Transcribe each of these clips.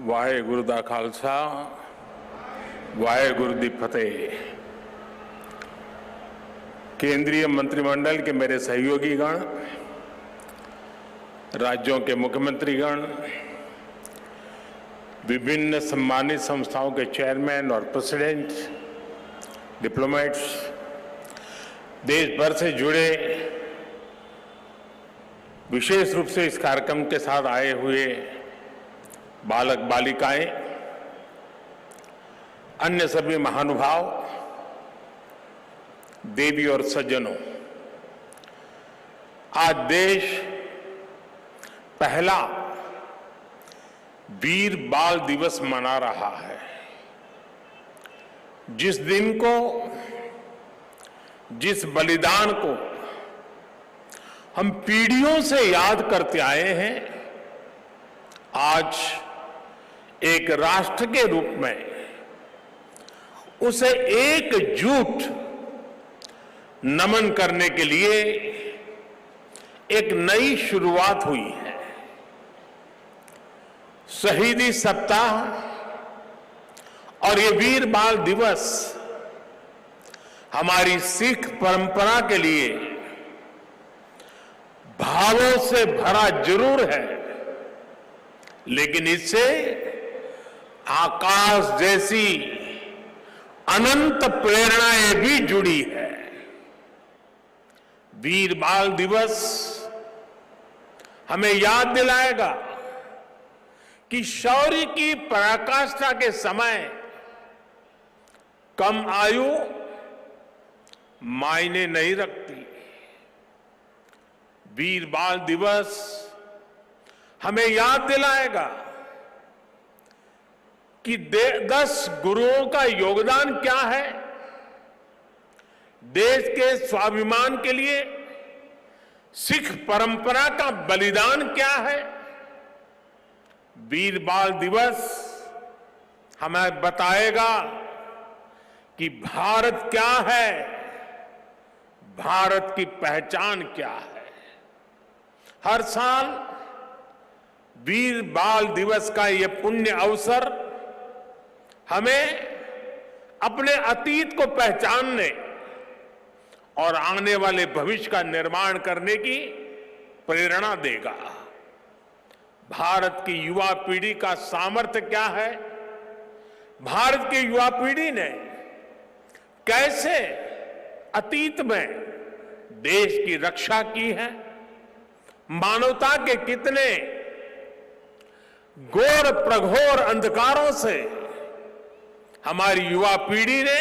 वाहेगुरु दा खालसा वाहेगुरु दी फतेह। केंद्रीय मंत्रिमंडल के मेरे सहयोगीगण, राज्यों के मुख्यमंत्रीगण, विभिन्न सम्मानित संस्थाओं के चेयरमैन और प्रेसिडेंट, डिप्लोमेट्स, देश भर से जुड़े विशेष रूप से इस कार्यक्रम के साथ आए हुए बालक बालिकाएं, अन्य सभी महानुभाव, देवी और सज्जनों, आज देश पहला वीर बाल दिवस मना रहा है। जिस दिन को, जिस बलिदान को हम पीढ़ियों से याद करते आए हैं, आज एक राष्ट्र के रूप में उसे एकजुट नमन करने के लिए एक नई शुरुआत हुई है। शहीदी सप्ताह और ये वीर बाल दिवस हमारी सिख परंपरा के लिए भावों से भरा जरूर है, लेकिन इससे आकाश जैसी अनंत प्रेरणाएं भी जुड़ी है। वीर बाल दिवस हमें याद दिलाएगा कि शौर्य की पराकाष्ठा के समय कम आयु मायने नहीं रखती। वीर बाल दिवस हमें याद दिलाएगा कि 10 गुरुओं का योगदान क्या है, देश के स्वाभिमान के लिए सिख परंपरा का बलिदान क्या है। वीर बाल दिवस हमें बताएगा कि भारत क्या है, भारत की पहचान क्या है। हर साल वीर बाल दिवस का ये पुण्य अवसर हमें अपने अतीत को पहचानने और आने वाले भविष्य का निर्माण करने की प्रेरणा देगा। भारत की युवा पीढ़ी का सामर्थ्य क्या है, भारत की युवा पीढ़ी ने कैसे अतीत में देश की रक्षा की है, मानवता के कितने घोर प्रघोर अंधकारों से हमारी युवा पीढ़ी ने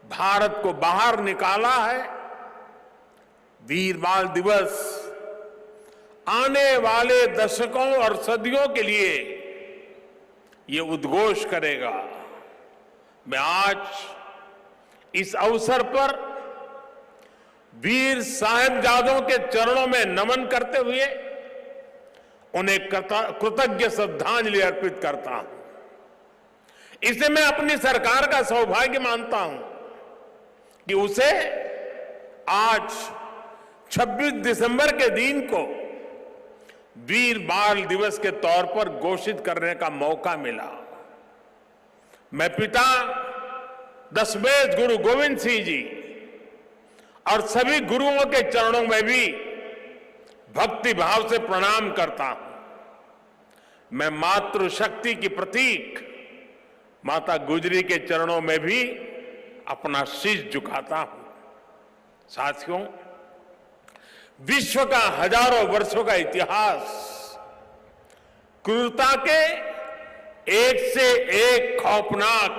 भारत को बाहर निकाला है। वीर बाल दिवस आने वाले दशकों और सदियों के लिए ये उद्घोष करेगा। मैं आज इस अवसर पर वीर साहिबजादों के चरणों में नमन करते हुए उन्हें कृतज्ञ श्रद्धांजलि अर्पित करता हूं। इसे मैं अपनी सरकार का सौभाग्य मानता हूं कि उसे आज 26 दिसंबर के दिन को वीर बाल दिवस के तौर पर घोषित करने का मौका मिला। मैं पिता दशमेश गुरु गोविंद सिंह जी और सभी गुरुओं के चरणों में भी भक्ति भाव से प्रणाम करता हूं। मैं मातृशक्ति की प्रतीक माता गुजरी के चरणों में भी अपना शीश झुकाता हूं। साथियों, विश्व का हजारों वर्षों का इतिहास क्रूरता के एक से एक खौफनाक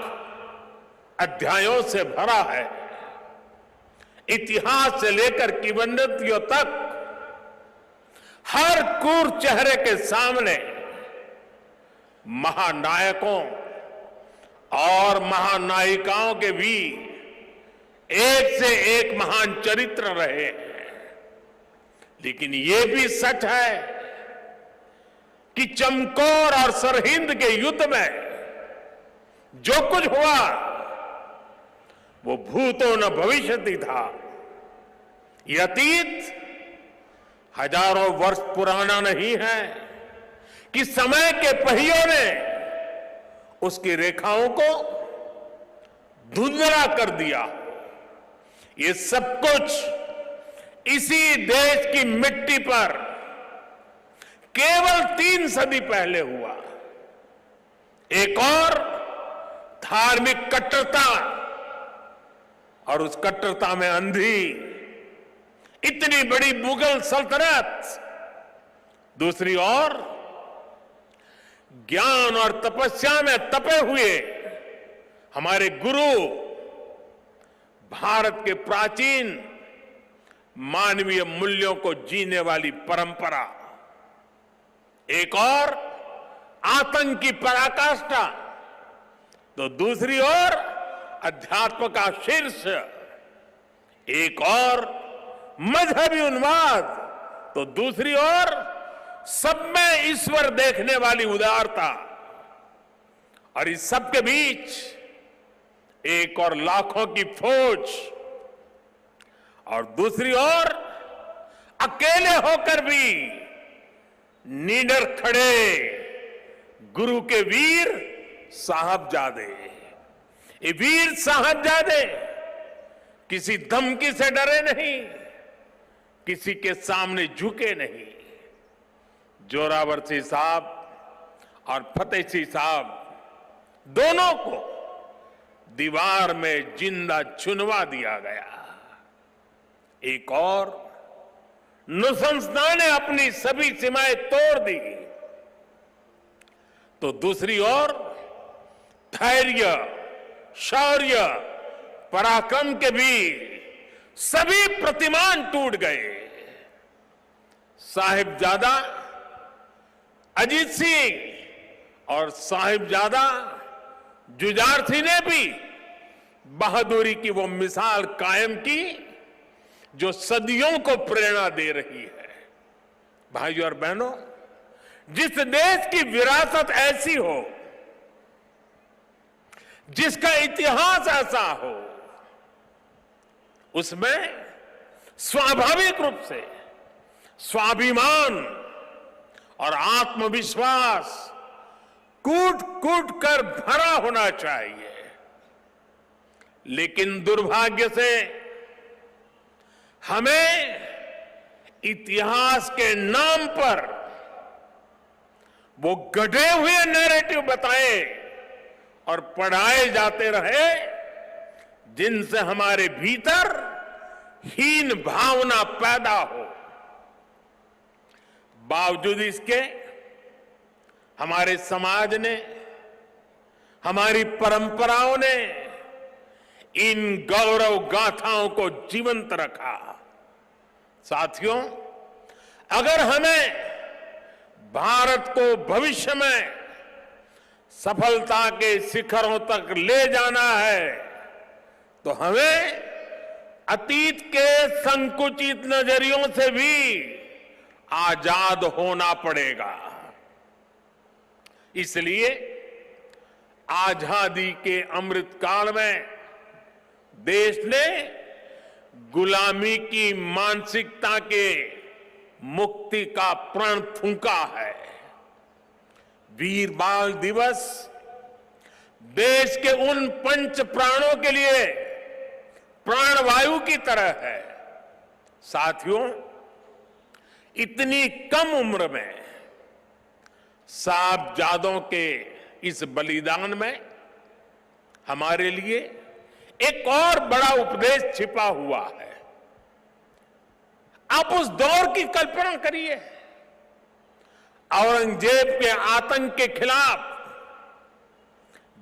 अध्यायों से भरा है। इतिहास से लेकर किंवदंतियों तक हर क्रूर चेहरे के सामने महानायकों और महानायिकाओं के भी एक से एक महान चरित्र रहे हैं। लेकिन ये भी सच है कि चमकौर और सरहिंद के युद्ध में जो कुछ हुआ वो भूतो न भविष्यति था। ये अतीत हजारों वर्ष पुराना नहीं है कि समय के पहियों ने उसकी रेखाओं को धुंधला कर दिया। ये सब कुछ इसी देश की मिट्टी पर केवल 3 सदी पहले हुआ। एक और धार्मिक कट्टरता, और उस कट्टरता में अंधी इतनी बड़ी मुगल सल्तनत, दूसरी ओर ज्ञान और तपस्या में तपे हुए हमारे गुरु, भारत के प्राचीन मानवीय मूल्यों को जीने वाली परंपरा, एक और आतंक की पराकाष्ठा, तो दूसरी ओर अध्यात्म का शीर्ष, एक और मजहबी उन्माद, तो दूसरी ओर सब में ईश्वर देखने वाली उदारता, और इस सब के बीच एक और लाखों की फौज, और दूसरी ओर अकेले होकर भी निडर खड़े गुरु के वीर साहबजादे। ये वीर साहबजादे किसी धमकी से डरे नहीं, किसी के सामने झुके नहीं। जोरावर सिंह साहब और फतेह सिंह साहब दोनों को दीवार में जिंदा चुनवा दिया गया। एक और नृशंसता ने अपनी सभी सीमाएं तोड़ दी, तो दूसरी ओर धैर्य, शौर्य, पराक्रम के भी सभी प्रतिमान टूट गए। साहिबजादा अजीत सिंह और साहिबजादा जुझार सिंह ने भी बहादुरी की वो मिसाल कायम की जो सदियों को प्रेरणा दे रही है। भाइयों और बहनों, जिस देश की विरासत ऐसी हो, जिसका इतिहास ऐसा हो, उसमें स्वाभाविक रूप से स्वाभिमान और आत्मविश्वास कूट कूट कर भरा होना चाहिए। लेकिन दुर्भाग्य से हमें इतिहास के नाम पर वो गढ़े हुए नैरेटिव बताए और पढ़ाए जाते रहे, जिनसे हमारे भीतर हीन भावना पैदा हो। बावजूद इसके हमारे समाज ने, हमारी परंपराओं ने इन गौरव गाथाओं को जीवंत रखा। साथियों, अगर हमें भारत को भविष्य में सफलता के शिखरों तक ले जाना है, तो हमें अतीत के संकुचित नजरियों से भी आजाद होना पड़ेगा। इसलिए आजादी के अमृतकाल में देश ने गुलामी की मानसिकता के मुक्ति का प्रण फूंका है। वीर बाल दिवस देश के उन पंच प्राणों के लिए प्राणवायु की तरह है। साथियों, इतनी कम उम्र में साहबजादों के इस बलिदान में हमारे लिए एक और बड़ा उपदेश छिपा हुआ है। आप उस दौर की कल्पना करिए, औरंगजेब के आतंक के खिलाफ,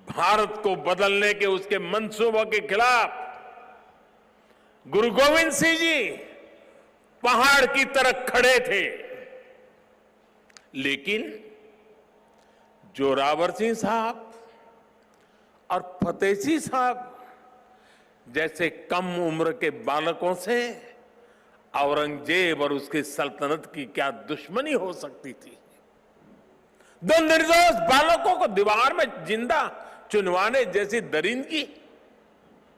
भारत को बदलने के उसके मंसूबों के खिलाफ गुरु गोविंद सिंह जी पहाड़ की तरह खड़े थे। लेकिन जोरावर सिंह साहब और फतेह सिंह साहब जैसे कम उम्र के बालकों से औरंगजेब और उसकी सल्तनत की क्या दुश्मनी हो सकती थी। दो निर्दोष बालकों को दीवार में जिंदा चुनवाने जैसी दरिंदगी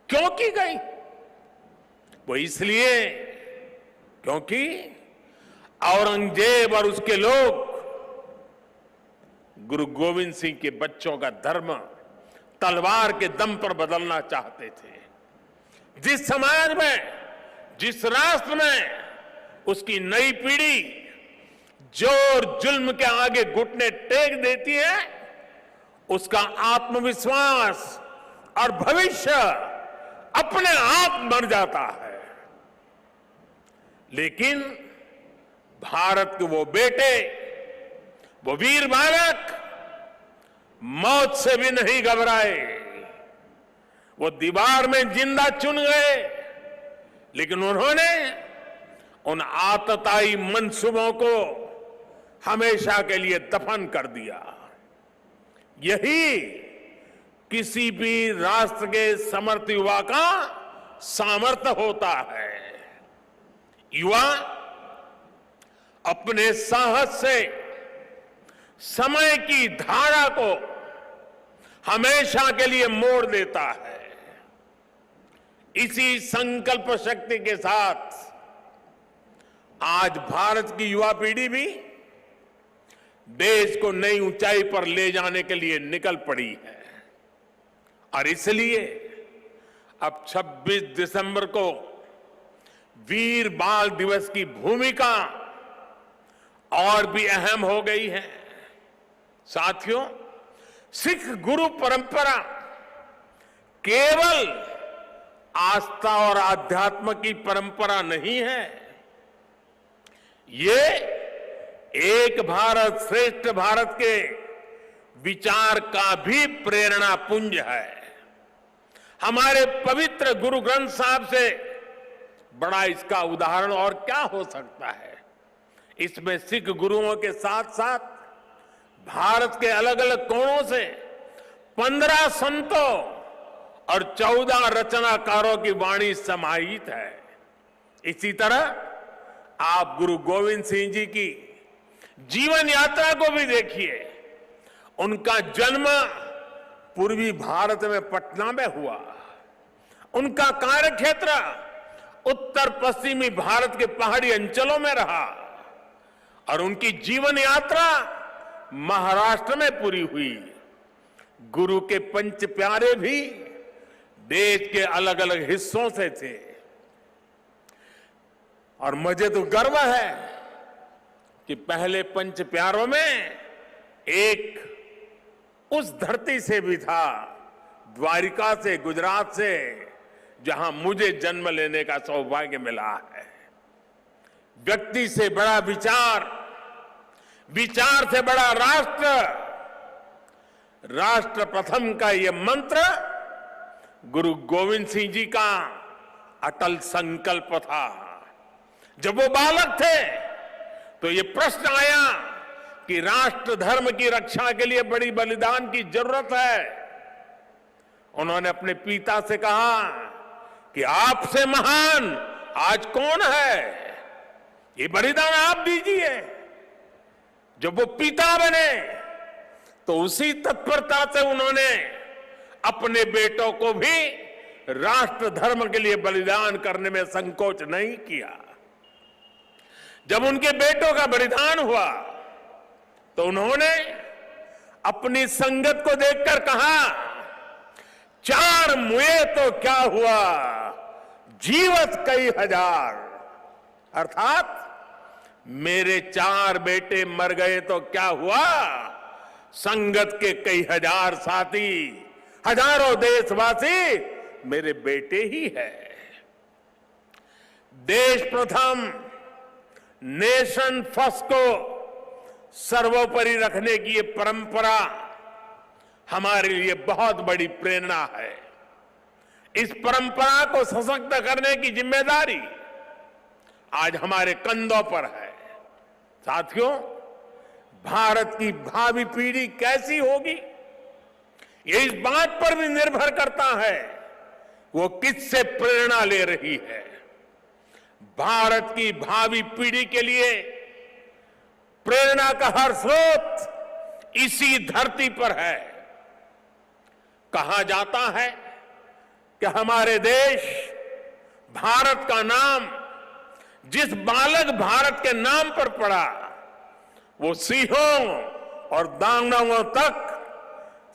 क्यों की गई? वो इसलिए क्योंकि औरंगजेब और उसके लोग गुरु गोविंद सिंह के बच्चों का धर्म तलवार के दम पर बदलना चाहते थे। जिस समाज में, जिस राष्ट्र में उसकी नई पीढ़ी जोर जुल्म के आगे घुटने टेक देती है, उसका आत्मविश्वास और भविष्य अपने आप बन जाता है। लेकिन भारत के वो बेटे, वो वीर बालक मौत से भी नहीं घबराए। वो दीवार में जिंदा चुन गए, लेकिन उन्होंने उन आतताई मंसूबों को हमेशा के लिए दफन कर दिया। यही किसी भी राष्ट्र के समर्थ युवा का सामर्थ्य होता है। युवा अपने साहस से समय की धारा को हमेशा के लिए मोड़ देता है। इसी संकल्प शक्ति के साथ आज भारत की युवा पीढ़ी भी देश को नई ऊंचाई पर ले जाने के लिए निकल पड़ी है। और इसलिए अब 26 दिसंबर को वीर बाल दिवस की भूमिका और भी अहम हो गई है। साथियों, सिख गुरु परंपरा केवल आस्था और आध्यात्म की परंपरा नहीं है, ये एक भारत श्रेष्ठ भारत के विचार का भी प्रेरणा पुंज है। हमारे पवित्र गुरु ग्रंथ साहब से बड़ा इसका उदाहरण और क्या हो सकता है। इसमें सिख गुरुओं के साथ साथ भारत के अलग अलग कोणों से 15 संतों और 14 रचनाकारों की वाणी समाहित है। इसी तरह आप गुरु गोविंद सिंह जी की जीवन यात्रा को भी देखिए। उनका जन्म पूर्वी भारत में पटना में हुआ। उनका कार्यक्षेत्र उत्तर पश्चिमी भारत के पहाड़ी अंचलों में रहा और उनकी जीवन यात्रा महाराष्ट्र में पूरी हुई। गुरु के पंच प्यारे भी देश के अलग अलग हिस्सों से थे। और मुझे तो गर्व है कि पहले पंच प्यारों में एक उस धरती से भी था, द्वारिका से, गुजरात से, जहां मुझे जन्म लेने का सौभाग्य मिला है। व्यक्ति से बड़ा विचार, विचार से बड़ा राष्ट्र, राष्ट्र प्रथम का यह मंत्र गुरु गोविंद सिंह जी का अटल संकल्प था। जब वो बालक थे तो ये प्रश्न आया कि राष्ट्र धर्म की रक्षा के लिए बड़ी बलिदान की जरूरत है। उन्होंने अपने पिता से कहा कि आपसे महान आज कौन है, ये बलिदान आप दीजिए। जब वो पिता बने तो उसी तत्परता से उन्होंने अपने बेटों को भी राष्ट्र धर्म के लिए बलिदान करने में संकोच नहीं किया। जब उनके बेटों का बलिदान हुआ तो उन्होंने अपनी संगत को देखकर कहा, 4 मुए तो क्या हुआ, जीवत कई हजार। अर्थात मेरे 4 बेटे मर गए तो क्या हुआ, संगत के कई हजार साथी, हजारों देशवासी मेरे बेटे ही है। देश प्रथम, नेशन फर्स्ट को सर्वोपरि रखने की ये परंपरा हमारे लिए बहुत बड़ी प्रेरणा है। इस परंपरा को सशक्त करने की जिम्मेदारी आज हमारे कंधों पर है। साथियों, भारत की भावी पीढ़ी कैसी होगी, ये इस बात पर भी निर्भर करता है वो किससे प्रेरणा ले रही है। भारत की भावी पीढ़ी के लिए प्रेरणा का हर स्रोत इसी धरती पर है। कहा जाता है कि हमारे देश भारत का नाम जिस बालक भारत के नाम पर पड़ा, वो सिंहों और दानवों तक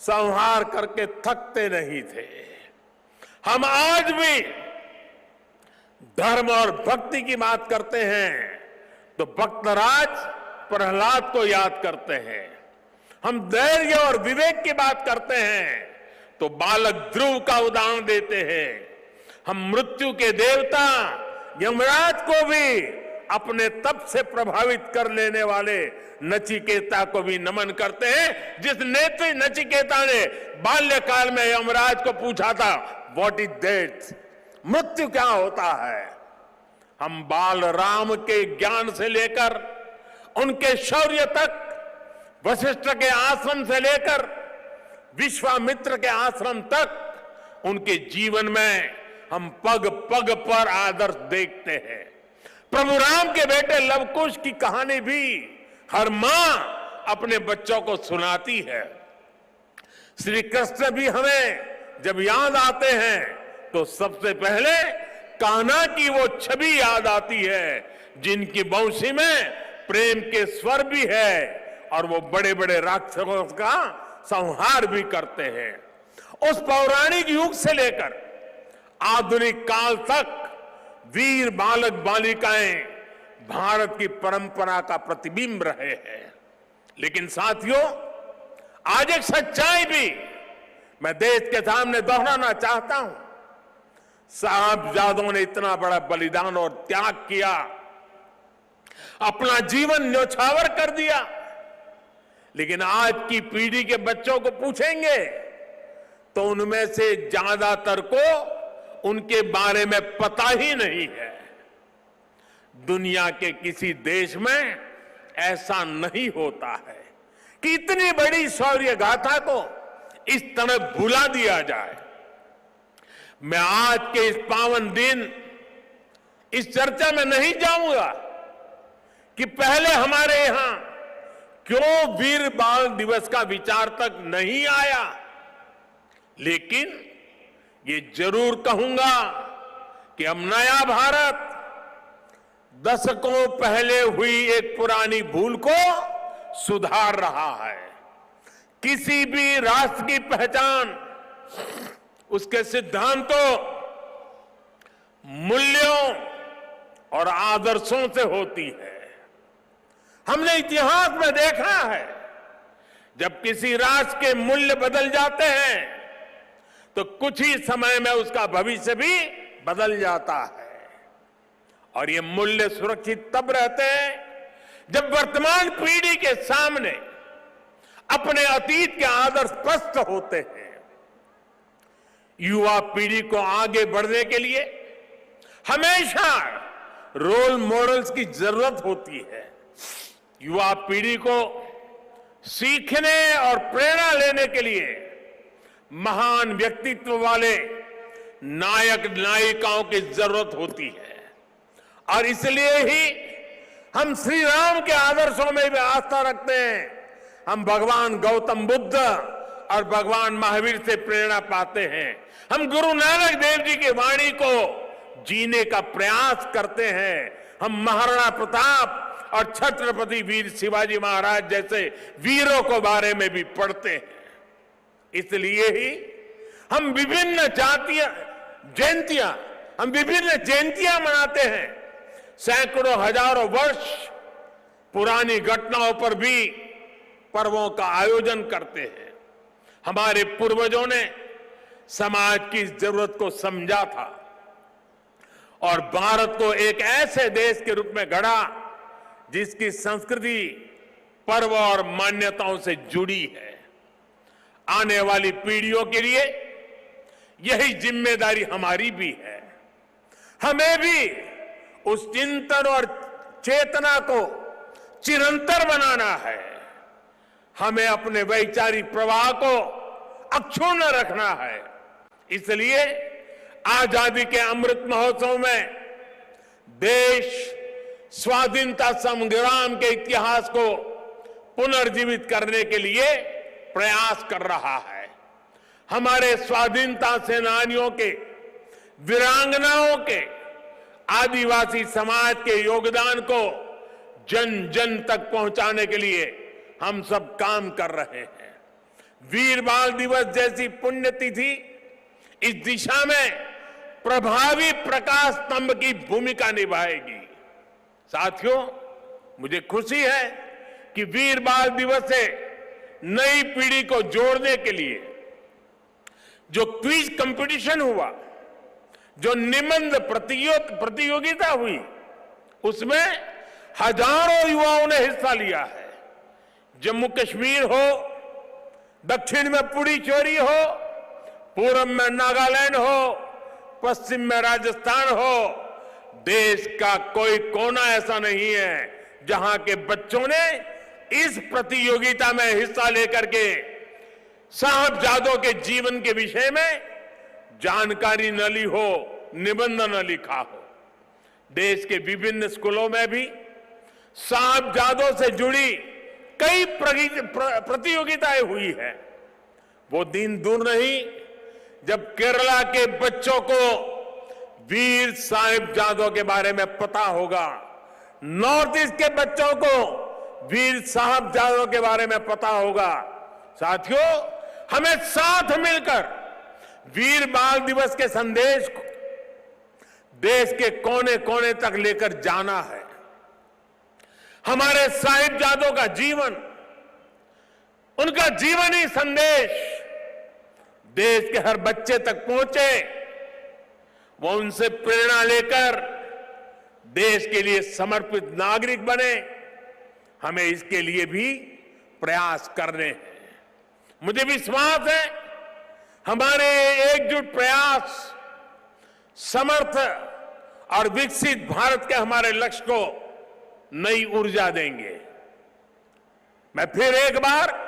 संहार करके थकते नहीं थे। हम आज भी धर्म और भक्ति की बात करते हैं तो भक्तराज प्रहलाद को याद करते हैं। हम धैर्य और विवेक की बात करते हैं तो बालक ध्रुव का उदाहरण देते हैं। हम मृत्यु के देवता यमराज को भी अपने तप से प्रभावित कर लेने वाले नचिकेता को भी नमन करते हैं, जिस नेत्री नचिकेता ने बाल्यकाल में यमराज को पूछा था, व्हाट इज डेथ, मृत्यु क्या होता है। हम बाल राम के ज्ञान से लेकर उनके शौर्य तक, वशिष्ठ के आश्रम से लेकर विश्वामित्र के आश्रम तक, उनके जीवन में हम पग पग पर आदर्श देखते हैं। प्रभु राम के बेटे लव कुश की कहानी भी हर मां अपने बच्चों को सुनाती है। श्री कृष्ण भी हमें जब याद आते हैं तो सबसे पहले कान्हा की वो छवि याद आती है, जिनकी बंशी में प्रेम के स्वर भी है और वो बड़े बड़े राक्षसों का संहार भी करते हैं। उस पौराणिक युग से लेकर आधुनिक काल तक वीर बालक बालिकाएं भारत की परंपरा का प्रतिबिंब रहे हैं। लेकिन साथियों, आज एक सच्चाई भी मैं देश के सामने दोहराना चाहता हूं। साहबजादों ने इतना बड़ा बलिदान और त्याग किया, अपना जीवन न्यौछावर कर दिया, लेकिन आज की पीढ़ी के बच्चों को पूछेंगे तो उनमें से ज्यादातर को उनके बारे में पता ही नहीं है। दुनिया के किसी देश में ऐसा नहीं होता है कि इतनी बड़ी शौर्य गाथा को इस तरह भुला दिया जाए। मैं आज के इस पावन दिन इस चर्चा में नहीं जाऊंगा कि पहले हमारे यहां क्यों वीर बाल दिवस का विचार तक नहीं आया, लेकिन ये जरूर कहूंगा कि अब नया भारत दशकों पहले हुई एक पुरानी भूल को सुधार रहा है। किसी भी राष्ट्र की पहचान उसके सिद्धांतों, मूल्यों और आदर्शों से होती है। हमने इतिहास में देखा है, जब किसी राष्ट्र के मूल्य बदल जाते हैं तो कुछ ही समय में उसका भविष्य भी बदल जाता है। और ये मूल्य सुरक्षित तब रहते हैं जब वर्तमान पीढ़ी के सामने अपने अतीत के आदर्श स्पष्ट होते हैं। युवा पीढ़ी को आगे बढ़ने के लिए हमेशा रोल मॉडल्स की जरूरत होती है। युवा पीढ़ी को सीखने और प्रेरणा लेने के लिए महान व्यक्तित्व वाले नायक नायिकाओं की जरूरत होती है। और इसलिए ही हम श्री राम के आदर्शों में भी आस्था रखते हैं। हम भगवान गौतम बुद्ध और भगवान महावीर से प्रेरणा पाते हैं। हम गुरु नानक देव जी की वाणी को जीने का प्रयास करते हैं। हम महाराणा प्रताप और छत्रपति वीर शिवाजी महाराज जैसे वीरों को बारे में भी पढ़ते हैं। इसलिए ही हम विभिन्न जयंतियां मनाते हैं। सैकड़ों हजारों वर्ष पुरानी घटनाओं पर भी पर्वों का आयोजन करते हैं। हमारे पूर्वजों ने समाज की जरूरत को समझा था और भारत को एक ऐसे देश के रूप में गढ़ा जिसकी संस्कृति पर्व और मान्यताओं से जुड़ी है। आने वाली पीढ़ियों के लिए यही जिम्मेदारी हमारी भी है। हमें भी उस चिंतन और चेतना को चिरंतर बनाना है। हमें अपने वैचारिक प्रवाह को अक्षुण्ण रखना है। इसलिए आजादी के अमृत महोत्सव में देश स्वाधीनता संग्राम के इतिहास को पुनर्जीवित करने के लिए प्रयास कर रहा है। हमारे स्वाधीनता सेनानियों के, वीरांगनाओं के, आदिवासी समाज के योगदान को जन जन तक पहुंचाने के लिए हम सब काम कर रहे हैं। वीर बाल दिवस जैसी पुण्यतिथि इस दिशा में प्रभावी प्रकाश स्तंभ की भूमिका निभाएगी। साथियों, मुझे खुशी है कि वीर बाल दिवस से नई पीढ़ी को जोड़ने के लिए जो क्विज कंपटीशन हुआ, जो निबंध प्रतियोगिता हुई, उसमें हजारों युवाओं ने हिस्सा लिया है। जम्मू कश्मीर हो, दक्षिण में पुडुचेरी हो, पूर्व में नागालैंड हो, पश्चिम में राजस्थान हो, देश का कोई कोना ऐसा नहीं है जहां के बच्चों ने इस प्रतियोगिता में हिस्सा लेकर के साहबजादों के जीवन के विषय में जानकारी न ली हो, निबंध न लिखा हो। देश के विभिन्न स्कूलों में भी साहबजादों से जुड़ी कई प्रतियोगिताएं हुई है। वो दिन दूर नहीं जब केरला के बच्चों को वीर साहिबजादों के बारे में पता होगा, नॉर्थ ईस्ट के बच्चों को वीर साहिबजादों के बारे में पता होगा। साथियों, हमें साथ मिलकर वीर बाल दिवस के संदेश को देश के कोने कोने तक लेकर जाना है। हमारे साहिबजादों का जीवन, उनका जीवनी संदेश देश के हर बच्चे तक पहुंचे, वो उनसे प्रेरणा लेकर देश के लिए समर्पित नागरिक बने। हमें इसके लिए भी प्रयास करने हैं। मुझे विश्वास है हमारे एकजुट प्रयास समर्थ और विकसित भारत के हमारे लक्ष्य को नई ऊर्जा देंगे। मैं फिर एक बार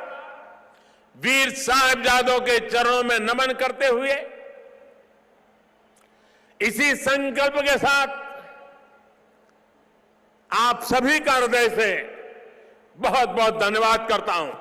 वीर साहिबजादों के चरणों में नमन करते हुए इसी संकल्प के साथ आप सभी का हृदय से बहुत बहुत धन्यवाद करता हूं।